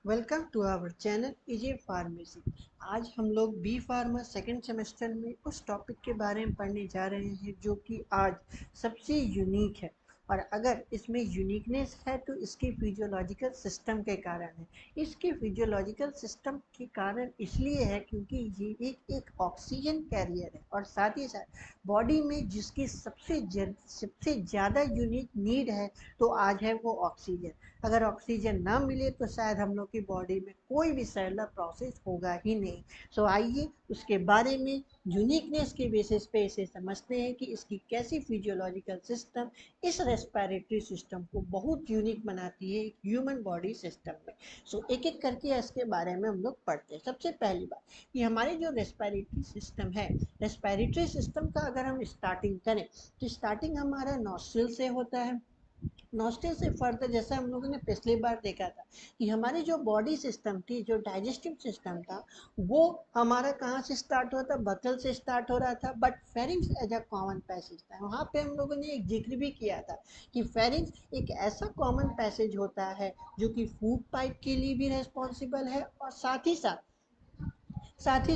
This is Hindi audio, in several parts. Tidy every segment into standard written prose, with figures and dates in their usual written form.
वेलकम टू आवर चैनल इजे फार्मेसी। आज हम लोग बी फार्मा सेकेंड सेमेस्टर में उस टॉपिक के बारे में पढ़ने जा रहे हैं जो कि आज सबसे यूनिक है। और अगर इसमें यूनिकनेस है तो इसके फिजियोलॉजिकल सिस्टम के कारण है। इसके फिजियोलॉजिकल सिस्टम के कारण इसलिए है क्योंकि ये एक ऑक्सीजन कैरियर है और साथ ही साथ बॉडी में जिसकी सबसे ज़्यादा यूनिक नीड है तो आज है वो ऑक्सीजन। अगर ऑक्सीजन ना मिले तो शायद हम लोग की बॉडी में कोई भी सेलुलर प्रोसेस होगा ही नहीं। सो आइए उसके बारे में यूनिकनेस के बेसिस पे इसे समझते हैं कि इसकी कैसी फिजियोलॉजिकल सिस्टम इस रेस्पिरेटरी सिस्टम को बहुत यूनिक बनाती है ह्यूमन बॉडी सिस्टम में। सो एक एक करके इसके बारे में हम लोग पढ़ते हैं। सबसे पहली बात कि हमारी जो रेस्पिरेटरी सिस्टम है, रेस्पिरेटरी सिस्टम का अगर हम स्टार्टिंग करें तो स्टार्टिंग हमारा नॉस्ट्रिल से होता है। नॉस्टल से फर्दर जैसा हम लोगों ने पिछली बार देखा था कि हमारी जो बॉडी सिस्टम थी, जो डाइजेस्टिव सिस्टम था, वो हमारा कहाँ से स्टार्ट हुआ था? बकल से स्टार्ट हो रहा था, but pharynx as a common passage था। वहाँ पे हम लोगों ने एक जिक्र भी किया था कि फेरिंग्स एक ऐसा कॉमन पैसेज होता है जो कि फूड पाइप के लिए भी रेस्पॉन्सिबल है और साथ ही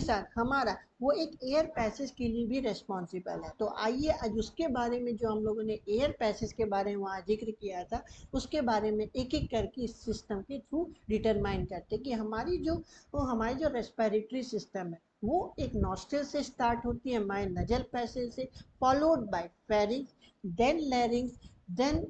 साथ हमारा वो एक एयर पैसेज के लिए भी रिस्पॉन्सिबल है। तो आइए आज उसके बारे में, जो हम लोगों ने एयर पैसेज के बारे में वहाँ जिक्र किया था, उसके बारे में एक एक करके इस सिस्टम के थ्रू डिटरमाइन करते कि हमारी जो रेस्पिरेटरी सिस्टम है वो एक नॉस्ट्रल से स्टार्ट होती है, हमारे नजल पैसेज से, followed by pharynx, then larynx, then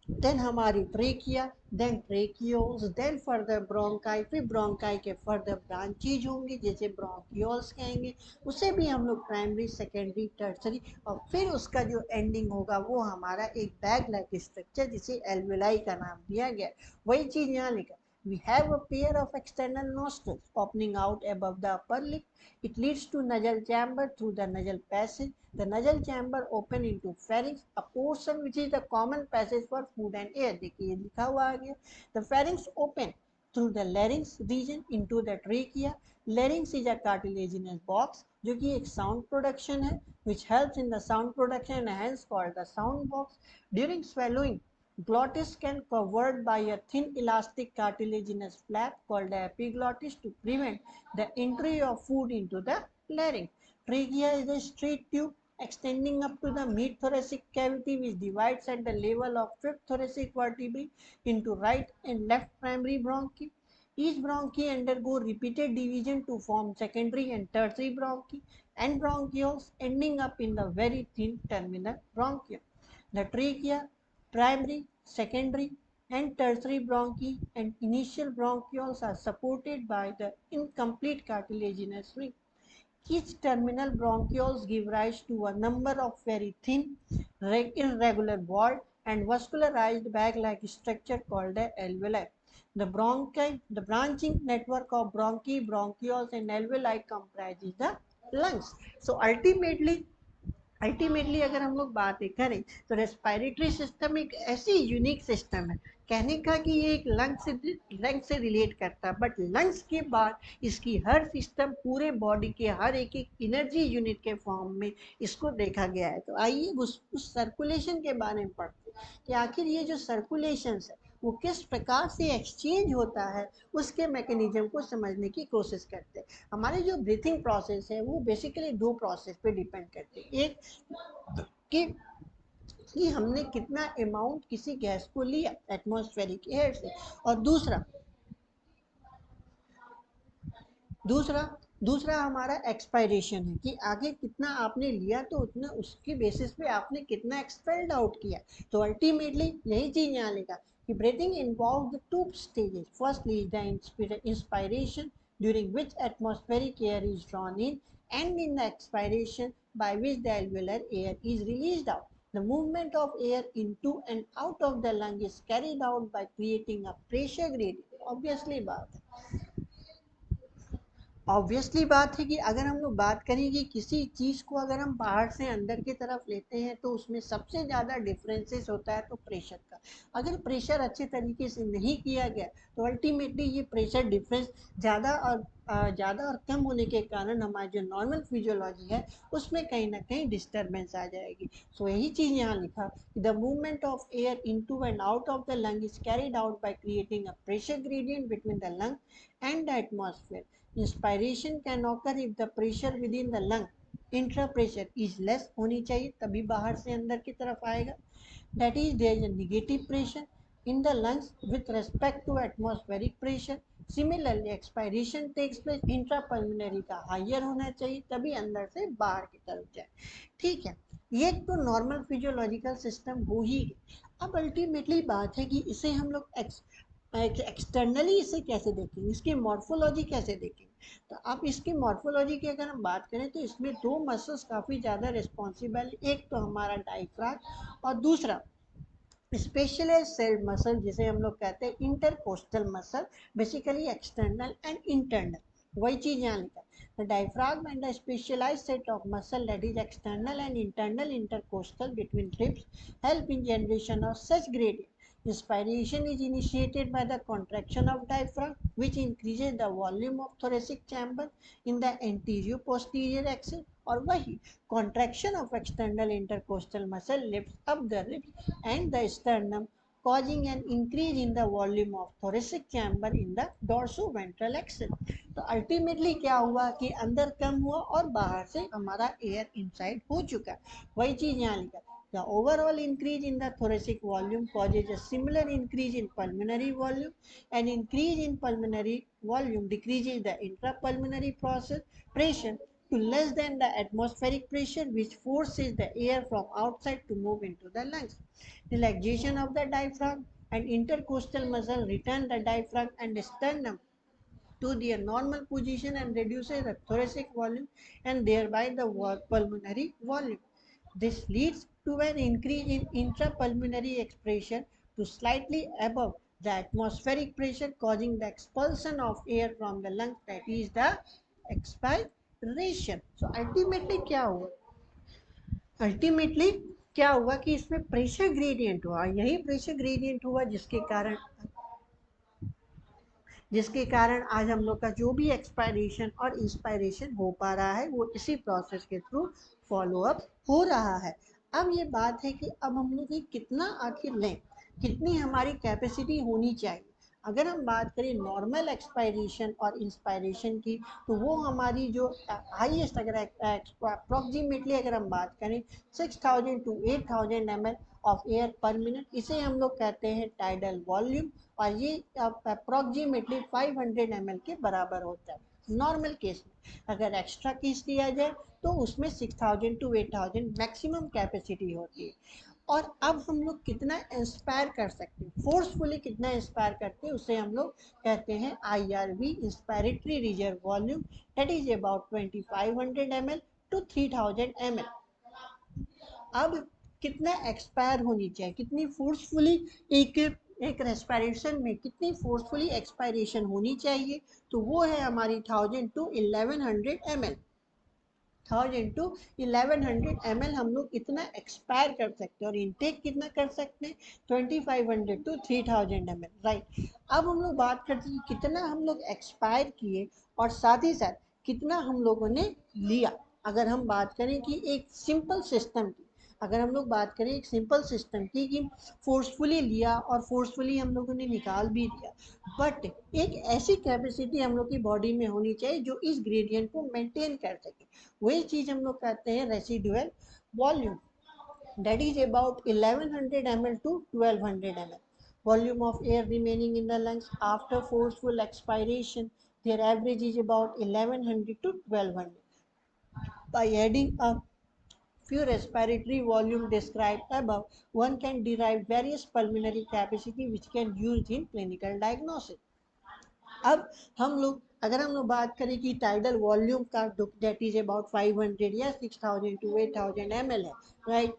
then हमारी trachea, then tracheoles, then further bronchi, फिर ब्रोंकाई के फर्दर ब्रांचेज होंगे जैसे ब्रोंकियोल्स कहेंगे, उसे भी हम लोग प्राइमरी, सेकेंडरी, टर्सरी, और फिर उसका जो एंडिंग होगा वो हमारा एक बैग लाइक स्ट्रक्चर जिसे एल्वेलाई का नाम दिया गया। वही चीज यहाँ लिखा, we have a pair of external nostrils opening out above the upper lip. It leads to nasal chamber through the nasal passage. The nasal chamber open into pharynx, a portion which is the common passage for food and air. देखिए ये लिखा हुआ आ गया। The pharynx open through the larynx region into the trachea. Larynx is a cartilaginous box जो कि एक sound production है, which helps in the sound production and hence called the sound box. During swallowing, glottis can covered by a thin elastic cartilaginous flap called the epiglottis to prevent the entry of food into the larynx. Trachea is a straight tube extending up to the mid-thoracic cavity which divides at the level of fifth thoracic vertebrae into right and left primary bronchi. Each bronchi undergo repeated division to form secondary and tertiary bronchi and bronchioles ending up in the very thin terminal bronchium. The trachea, primary, secondary, and tertiary bronchi and initial bronchioles are supported by the incomplete cartilaginous ring. Each terminal bronchioles give rise to a number of very thin, irregular walled and vascularized bag-like structure called the alveoli. The branching network of bronchi, bronchioles and alveoli comprises the lungs. So ultimately अगर हम लोग बात करें तो रेस्पिरेटरी सिस्टम एक ऐसी यूनिक सिस्टम है, कहने का कि ये एक लंग से रिलेट करता है, बट लंग्स के बाद इसकी हर सिस्टम पूरे बॉडी के हर एक एक एनर्जी यूनिट के फॉर्म में इसको देखा गया है। तो आइए उस सर्कुलेशन के बारे में पढ़ते हैं कि आखिर ये जो सर्कुलेशन है वो किस प्रकार से एक्सचेंज होता है, उसके मैकेनिज्म को समझने की कोशिश करते हैं। हमारे जो ब्रीथिंग प्रोसेस है वो बेसिकली दो प्रोसेस पे डिपेंड करते हैं। एक कि कि हमने कितना अमाउंट किसी गैस को लिया एटमॉस्फेरिक एयर से, और दूसरा दूसरा हमारा एक्सपायरेशन है कि आगे कितना आपने लिया तो उतना उसके बेसिस पे आपने कितना एक्सपेल्ड आउट किया। तो अल्टीमेटली यही चीज यहाँ लिखा कि breathing involve the two stages, firstly the inspiration during which atmospheric air is drawn in, and in the expiration by which the alveolar air is released out. The movement of air into and out of the lung is carried out by creating a pressure gradient. Obviously बात है कि अगर हम लोग बात करें कि किसी चीज़ को अगर हम बाहर से अंदर की तरफ लेते हैं तो उसमें सबसे ज़्यादा डिफरेंसेस होता है तो प्रेशर का। अगर प्रेशर अच्छे तरीके से नहीं किया गया तो अल्टीमेटली ये प्रेशर डिफरेंस ज़्यादा और ज़्यादा और कम होने के कारण हमारी जो नॉर्मल फिजियोलॉजी है उसमें कहीं ना कहीं डिस्टर्बेंस आ जाएगी। सो यही चीज़ यहाँ लिखा, the movement of air into and out of the lung is carried out by creating a pressure gradient between the lung and the atmosphere. Inspiration can occur if the pressure with in the lung intra pressure is less होनी चाहिए, तभी बाहर से अंदर की तरफ आएगा। That is, there is a negative pressure in the lungs with respect to atmospheric pressure. Similarly, expiration takes place intrapulmonary का हायर होना चाहिए, तभी अंदर से बाहर की तरफ जाए। ठीक है, ये तो नॉर्मल फिजियोलॉजिकल सिस्टम हो ही गई। अब अल्टीमेटली बात है कि इसे हम लोग एक्सटर्नली इसे कैसे देखेंगे, इसकी मॉर्फोलॉजी कैसे देखेंगे। तो अब इसकी मॉर्फोलॉजी की अगर हम बात करें तो इसमें दो मसल्स काफ़ी ज़्यादा रिस्पॉन्सिबल, एक तो हमारा डायफ्राम और दूसरा स्पेशलाइज्ड सेल्ड मसल जिसे हम लोग कहते हैं intercostal muscle, basically external and internal. वही चीज यहाँ लिखा है, diaphragm and the specialised set of muscle that is external and internal intercostal between ribs help in generation of such gradient. Inspiration is initiated by the contraction of diaphragm, which increases the volume of thoracic chamber in the anterior posterior axis, और वही contraction of external intercostal muscle lifts up the ribs and the sternum, causing an increase in the volume of thoracic chamber in the dorsoventral axis। तो अल्टीमेटली क्या हुआ कि अंदर कम हुआ और बाहर से हमारा एयर इनसाइड हो चुका। वही चीज यहाँ लिखा, the overall increase in the thoracic volume causes a similar increase in pulmonary volume. An increase in pulmonary volume decreases the intrapulmonary process pressure to less than the atmospheric pressure, which forces the air from outside to move into the lungs. Relaxation of the diaphragm and intercostal muscle return the diaphragm and sternum to their normal position and reduces the thoracic volume and thereby the pulmonary volume. This leads to an increase in intrapulmonary expression to slightly above the atmospheric pressure, causing the expulsion of air from the lungs, that is the expiration. So ultimately क्या हुआ, अल्टीमेटली क्या हुआ कि इसमें प्रेशर ग्रेडियंट हुआ, यही प्रेशर ग्रेडियंट हुआ जिसके कारण आज हम लोग का जो भी एक्सपायरेशन और इंस्पायरेशन हो पा रहा है वो इसी प्रोसेस के थ्रू फॉलो अप हो रहा है। अब ये बात है कि अब हम लोग कितना आखिर लें, कितनी हमारी कैपेसिटी होनी चाहिए। अगर हम बात करें नॉर्मल एक्सपायरेशन और इंस्पायरेशन की, तो वो हमारी जो हाईएस्ट अगर अप्रॉक्सीमेटली अगर हम बात करें 6000 to 8000 ml ऑफ एयर पर मिनट, इसे हम लोग कहते हैं टाइडल वॉल्यूम, और ये अप्रॉक्सीमेटली 500 ml के बराबर होता है नॉर्मल केस में। अगर एक्स्ट्रा केस लिया जाए तो उसमें 6000 to 8000 मैक्सिमम कैपेसिटी होती है। और अब हम लोग कितना इंस्पायर कर सकते हैं, फोर्सफुली कितना इंस्पायर करते हैं, उसे हम लोग कहते हैं IRV, inspiratory reserve volume, that is about 2500 ml to 3000 ml। अब कितना एक्सपायर होनी चाहिए, कितनी फोर्सफुली एक एक रेस्पिरेशन में कितनी फोर्सफुली एक्सपायरेशन होनी चाहिए, तो वो है हमारी 1000 to 1100 ml। 1000 to 1100 ml हम लोग इतना एक्सपायर कर सकते हैं, और इनटेक कितना कर सकते हैं 2500 to 3000 ml, राइट। अब हम लोग बात करते हैं कितना हम लोग एक्सपायर किए और साथ ही साथ कितना हम लोगों ने लिया। अगर हम बात करें कि एक सिंपल सिस्टम की, अगर हम लोग बात करें एक सिंपल सिस्टम की कि फोर्सफुली लिया और फोर्सफुली हम लोगों ने निकाल भी दिया, बट एक ऐसी कैपेसिटी हम लोग की बॉडी में होनी चाहिए जो इस ग्रेडियंट को मेंटेन कर सके। वही चीज हम लोग कहते हैं residual volume, that is about 1100 ml to 1200 ml volume of air remaining in the lungs after forceful expiration. Their average is about 1100 to 1200. By adding a few respiratory volume described above, one can derive various pulmonary capacity which can use in clinical diagnosis. अब हम लोग अगर हम लोग बात करें कि टाइडल वॉल्यूम का दैट इज अबाउट 500 या 6000 to 8000 ml है, राइट।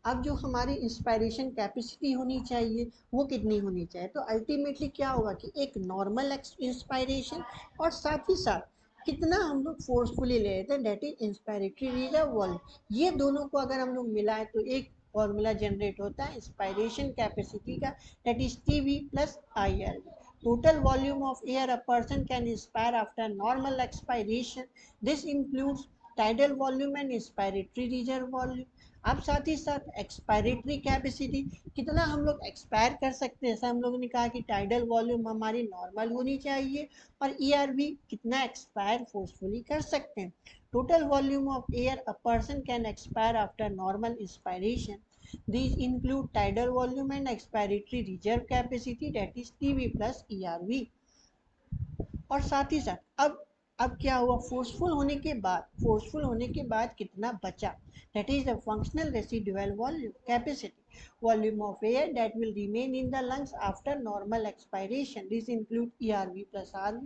अब जो हमारी इंस्पायरेशन कैपेसिटी होनी चाहिए वो कितनी होनी चाहिए, तो अल्टीमेटली क्या होगा कि एक नॉर्मल इंस्पायरेशन और साथ ही साथ कितना हम लोग फोर्सफुली ले लेते हैं, that is inspiratory reserve volume. ये दोनों को अगर हम लोग मिलाएं तो एक फॉर्मूला जनरेट होता है इंस्पायरेशन कैपेसिटी का, that is TV plus IRV। total volume of air a person can inspire after normal expiration. This includes tidal volume and inspiratory reserve volume. अब साथ ही साथ एक्सपायरेटरी कैपेसिटी, कितना हम लोग एक्सपायर कर सकते हैं, जैसा हम लोगों ने कहा कि टाइडल वॉल्यूम हमारी नॉर्मल होनी चाहिए, और ईआरवी कितना एक्सपायर फोर्सफुली कर सकते हैं. Total volume of air a person can expire after normal inspiration. These include tidal volume and expiratory reserve capacity, that is TV plus ERV. और साथ ही साथ अब क्या हुआ, फोर्सफुल होने के बाद कितना बचा, that is the functional residual volume capacity, volume of air that will remain in the lungs after normal expiration. This include ERV plus RV.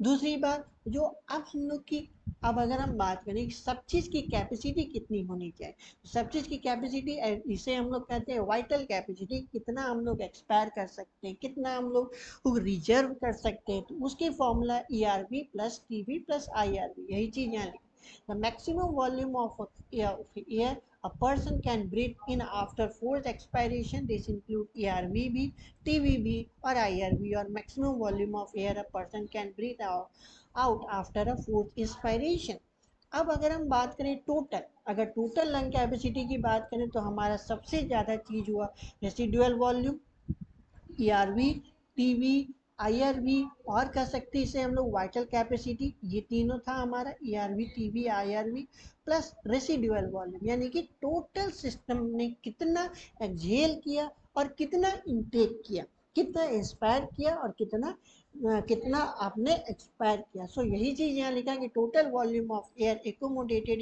दूसरी बात जो अब हम लोग की, अब अगर हम बात करें सब चीज़ की कैपेसिटी कितनी होनी चाहिए, सब चीज़ की कैपेसिटी, इसे हम लोग कहते हैं वाइटल कैपेसिटी, कितना हम लोग एक्सपायर कर सकते हैं, कितना हम लोग रिजर्व कर सकते हैं, तो उसकी formula ERV plus TB plus IRV, यही चीज़ यहाँ लिखी. The maximum volume of air a person can breathe in after forced expiration. This include ERVB, TVB और IRV. और maximum volume of air a person can breathe out after a forced expiration. अब अगर हम बात करें टोटल, अगर टोटल लंग कैपेसिटी की बात करें तो हमारा सबसे ज़्यादा चीज़ हुआ residual volume, ERV, TV, IRV, और कह सकते हैं इसे हम लोग वाइटल कैपेसिटी. ये तीनों था हमारा ERV, TV, IRV plus residual volume, यानी कि टोटल सिस्टम ने कितना एक्सहेल किया और कितना इनटेक किया, कितना इंस्पायर किया और कितना आपने एक्सपायर किया. सो यही चीज़ यहाँ लिखा कि total volume of air accommodated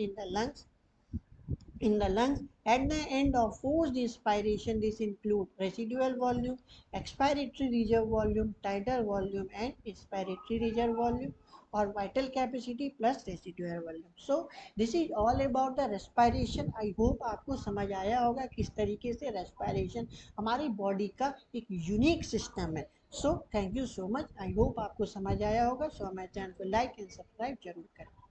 in the lungs at the end of forced inspiration. This include residual volume, expiratory reserve volume, tidal volume and inspiratory reserve volume, or vital capacity plus residual volume. So this is all about the respiration. I hope आपको समझ आया होगा किस तरीके से respiration हमारी बॉडी का एक यूनिक सिस्टम है. So thank you so much. I hope आपको समझ आया होगा. सो हमारे चैनल को लाइक एंड सब्सक्राइब जरूर करें.